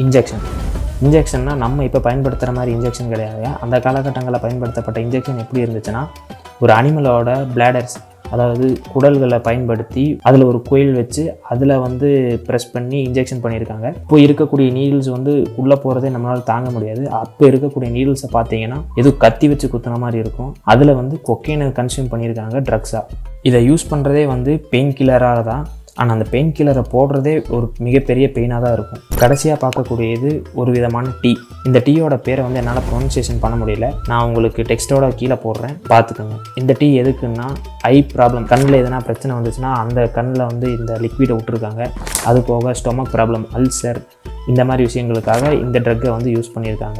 இன்ஜெக்ஷன்னா நம்ம இப்போ பயன்படுத்துகிற மாதிரி இன்ஜெக்ஷன் கிடையாது. அந்த காலகட்டங்களில் பயன்படுத்தப்பட்ட இன்ஜெக்ஷன் எப்படி இருந்துச்சுன்னா, ஒரு அனிமலோட பிளாடர்ஸ், அதாவது குடல்களை பயன்படுத்தி அதில் ஒரு கோயில் வச்சு அதில் ப்ரெஸ் பண்ணி இன்ஜெக்ஷன் பண்ணியிருக்காங்க. இப்போ இருக்கக்கூடிய நீடில்ஸ் உள்ளே போகிறதே நம்மளால் தாங்க முடியாது. அப்போ இருக்கக்கூடிய நீடில்ஸை பார்த்தீங்கன்னா எதுவும் கத்தி வச்சு குத்துன மாதிரி இருக்கும். அதில் கொக்கைனை கன்சியூம் பண்ணியிருக்காங்க ட்ரக்ஸாக. இதை யூஸ் பண்ணுறதே பெயின் கில்லராக தான். ஆனால் அந்த பெயின் கில்லரை போடுறதே ஒரு மிகப்பெரிய பெயினாக தான் இருக்கும். கடைசியாக பார்க்கக்கூடியது ஒரு விதமான டீ. இந்த டீயோட பேரை என்னால் ப்ரொனன்சியேஷன் பண்ண முடியல. நான் உங்களுக்கு டெக்ஸ்ட்டோட கீழே போடுறேன், பார்த்துக்கோங்க. இந்த டீ எதுக்குன்னா, ஐ ப்ராப்ளம், கண்ணில் எதனா பிரச்சனை வந்துச்சுன்னா அந்த கண்ணில் இந்த லிக்விடை விட்டுருக்காங்க. அது போக ஸ்டொமக் ப்ராப்ளம், அல்சர், இந்த மாதிரி விஷயங்களுக்காக இந்த ட்ரக்கை யூஸ் பண்ணியிருக்காங்க.